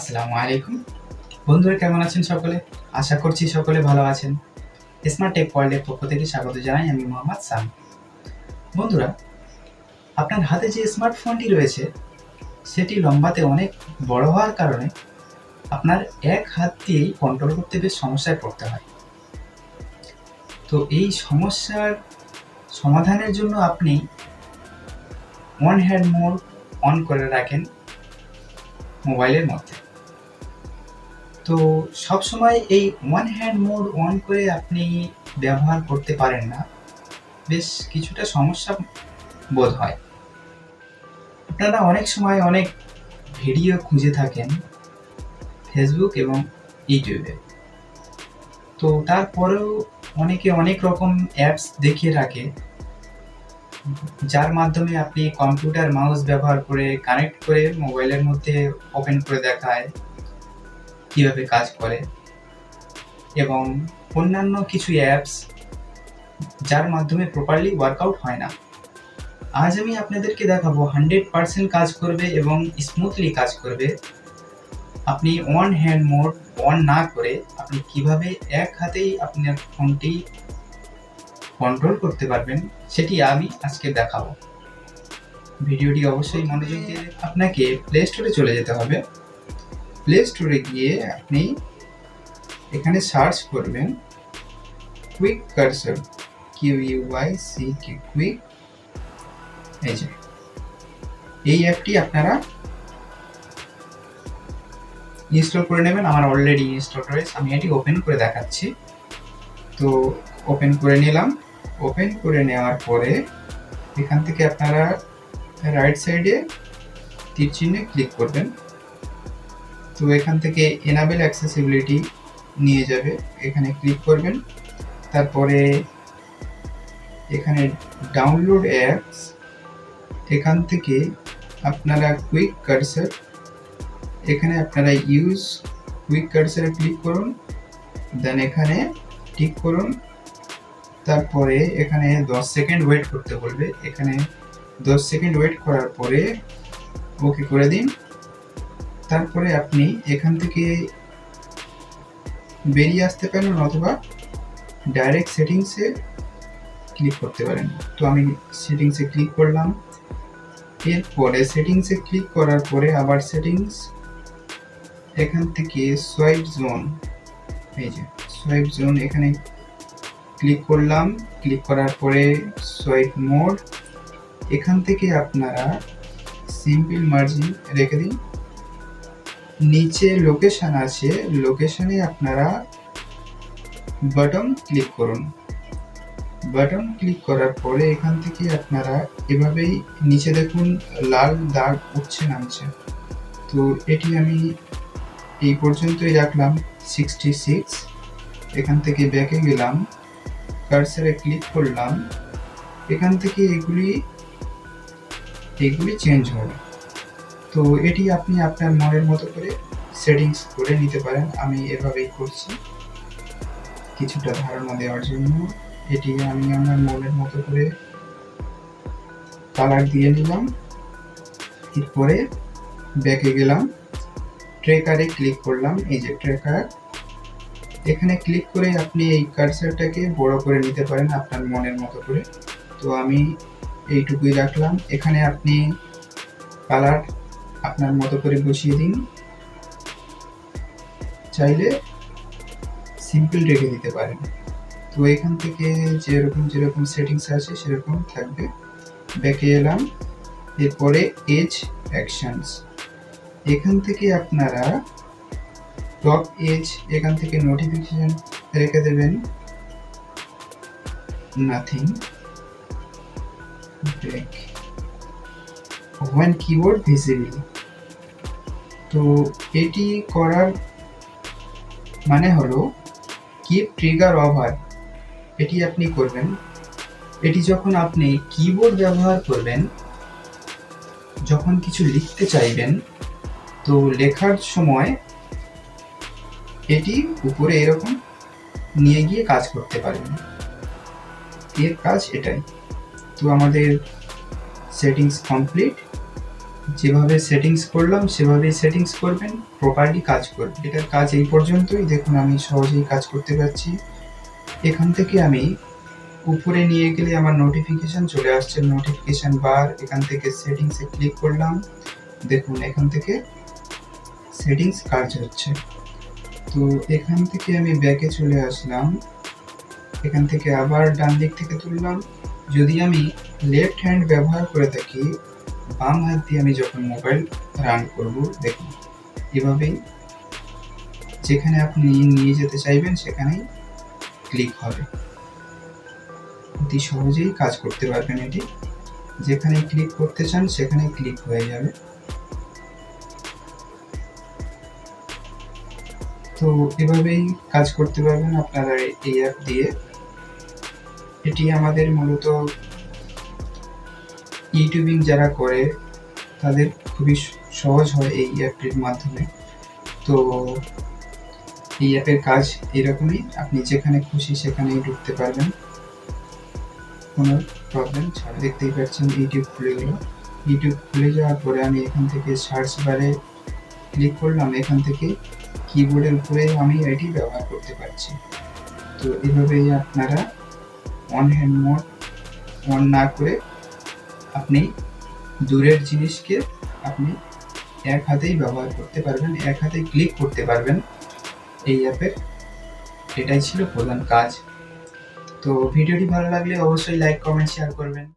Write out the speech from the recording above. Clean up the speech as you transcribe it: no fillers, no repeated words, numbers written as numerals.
আসসালামু আলাইকুম বন্ধুরা, কেমন আছেন সকলে? আশা করছি সকলে ভালো আছেন। স্মার্ট টেক ওয়ার্ল্ডের পক্ষ থেকে স্বাগত জানাই আমি মোহাম্মদ সাম। বন্ধুরা, আপনার হাতে যে স্মার্টফোনটি রয়েছে সেটি লম্বাতে অনেক বড় হওয়ার কারণে আপনার এক হাত দিয়েই কন্ট্রোল করতে বেশ সমস্যায় পড়তে হয়। তো এই সমস্যার সমাধানের জন্য আপনি ওয়ান হ্যান্ড মোড অন করে রাখেন মোবাইলের মধ্যে। তো সবসময় এই ওয়ান হ্যান্ড মোড অন করে আপনি ব্যবহার করতে পারেন না, বেশ কিছুটা সমস্যা বোধ হয়। আপনারা অনেক সময় অনেক ভিডিও খুঁজে থাকেন ফেসবুক এবং ইউটিউবে, তো তারপরেও অনেকে অনেক রকম অ্যাপস দেখিয়ে রাখে যার মাধ্যমে আপনি কম্পিউটার মাউস ব্যবহার করে কানেক্ট করে মোবাইলের মধ্যে ওপেন করে দেখায় কীভাবে কাজ করে, এবং অন্যান্য কিছু অ্যাপস যার মাধ্যমে প্রপারলি ওয়ার্কআউট হয় না। আজ আমি আপনাদেরকে দেখাবো 100% কাজ করবে এবং স্মুথলি কাজ করবে আপনি ওয়ান হ্যান্ড মোড অন না করে আপনি কিভাবে এক হাতেই আপনার ফোনটি কন্ট্রোল করতে পারবেন, সেটি আমি আজকে দেখাবো। ভিডিওটি অবশ্যই মনোযোগ দিয়ে আপনাকে প্লে স্টোরে চলে যেতে হবে। প্লে স্টোরে গিয়ে আপনি এখানে সার্চ করবেন কুইক কার্সর, QUICK কুইক। এই অ্যাপটি আপনারা ইনস্টল করে নেবেন। আমার অলরেডি ইনস্টল রয়েছে, আমি এটি ওপেন করে দেখাচ্ছি। তো ওপেন করে নিলাম। ওপেন করে নেওয়ার পরে এখান থেকে আপনারা রাইট সাইডে তীর চিহ্নে ক্লিক করবেন। তো এখান থেকে এনাবেল অ্যাক্সেসিবিলিটি নিয়ে যাবে, এখানে ক্লিক করবেন। তারপরে এখানে ডাউনলোড অ্যাপস, এখান থেকে আপনারা কুইক কার্সর, এখানে আপনারা ইউজ কুইক কার্সরে ক্লিক করুন, দেন এখানে টিক করুন। তারপরে এখানে 10 সেকেন্ড ওয়েট করতে বলবে, এখানে 10 সেকেন্ড ওয়েট করার পরে ওকে করে দিন। তারপরে আপনি এখান থেকে বেরিয়ে আসতে পারেন অথবা ডাইরেক্ট সেটিংসে ক্লিক করতে পারেন। তো আমি সেটিংসে ক্লিক করলাম। এরপরে সেটিংসে ক্লিক করার পরে আবার সেটিংস, এখান থেকে সোয়াইপ জোন, এই যে সোয়াইপ জোন, এখানে ক্লিক করলাম। ক্লিক করার পরে সোয়াইপ মোড, এখান থেকে আপনারা সিম্পল মার্জিন রেখে দিন। নিচে লোকেশন আছে, লোকেশনে আপনারা বাটন ক্লিক করুন। বাটন ক্লিক করার পরে এখান থেকে আপনারা এভাবেই নিচে দেখুন লাল দাগ উঠছে নামছে। তো এটি আমি এই পর্যন্তই রাখলাম 66। এখান থেকে ব্যাকে গেলাম, কার্সারে ক্লিক করলাম, এখান থেকে এগুলি চেঞ্জ হবে। তো এটি আপনি আপনার মনের মতো করে সেটিংস করে নিতে পারেন। আমি এভাবেই করছি কিছুটা ধারণা দেওয়ার জন্য। এটি আমি আমার মনের মতো করে কালার দিয়ে নিলাম। এরপরে ব্যাকে গেলাম, ট্র্যাকারে ক্লিক করলাম, এই যে ট্র্যাকার, এখানে ক্লিক করে আপনি এই কার্সারটাকে বড় করে নিতে পারেন আপনার মনের মতো করে। তো আমি এইটুকুই রাখলাম। এখানে আপনি কালার আপনার মতো করে বসিয়ে দিন, চাইলে সিম্পল রেখে দিতে পারেন। তো এখান থেকে যেরকম সেটিংস আছে সেরকম থাকবে। ব্যাকে এলাম, এরপরে এজ অ্যাকশনস, এখান থেকে আপনারা টপ এজ, এখান থেকে নোটিফিকেশন রেখে দেবেন nothing, break when keyboard visible। তো এটি করার মানে হলো কিপ ট্রিগার ওভার, এটি আপনি করবেন। এটি যখন আপনি কিবোর্ড ব্যবহার করবেন, যখন কিছু লিখতে চাইবেন, তো লেখার সময় এটি উপরে এরকম নিয়ে গিয়ে কাজ করতে পারবেন। এর কাজ এটাই। তো আমাদের সেটিংস কমপ্লিট। যেভাবে সেটিংস করলাম সেভাবেই সেটিংস করবেন, প্রপারলি কাজ করবে। এটার কাজ এই পর্যন্তই। দেখুন আমি সহজেই কাজ করতে পারছি। এখান থেকে আমি উপরে নিয়ে গেলে আমার নোটিফিকেশন চলে আসছে, নোটিফিকেশন বার। এখান থেকে সেটিংসে ক্লিক করলাম, দেখুন এখান থেকে সেটিংস কাজ হচ্ছে। তো এখান থেকে আমি ব্যাকে চলে আসলাম, এখান থেকে আবার ডান দিক থেকে তুললাম। যদি আমি লেফট হ্যান্ড ব্যবহার করে থাকি, বাম হাত দিয়ে আমি যখন মোবাইল রান করব, দেখুন এভাবেই যেখানে আপনি নিয়ে যেতে চাইবেন সেখানেই ক্লিক হবে। অতি সহজেই কাজ করতে পারবেন এটি। যেখানে ক্লিক করতে চান সেখানে ক্লিক হয়ে যাবে। তো এভাবেই কাজ করতে পারবেন আপনারা এই অ্যাপ দিয়ে। এটি আমাদের মূলত ইউটিউবিং যারা করে তাদের খুবই সহজ হয় এই অ্যাপটির মাধ্যমে। তো এই অ্যাপের কাজ এরকমই, আপনি যেখানে খুশি সেখানেই ঢুকতে পারবেন কোনো প্রবলেম ছাড়া। দেখতেই পাচ্ছেন ইউটিউব খুলে গেল। ইউটিউব খুলে যাওয়ার পরে আমি এখান থেকে সার্চ বারে ক্লিক করলাম, এখান থেকে কিবোর্ডের উপরে আমি এটি ব্যবহার করতে পারছি। তো এভাবেই আপনারা অন হ্যান্ড মোড অন না করে আপনি দূরের জিনিসকে আপনি এক হাতেই ব্যবহার করতে পারবেন, এক হাতেই ক্লিক করতে পারবেন এই অ্যাপের। এটাই ছিল প্রধান কাজ। তো ভিডিওটি ভালো লাগলে অবশ্যই লাইক, কমেন্ট, শেয়ার করবেন।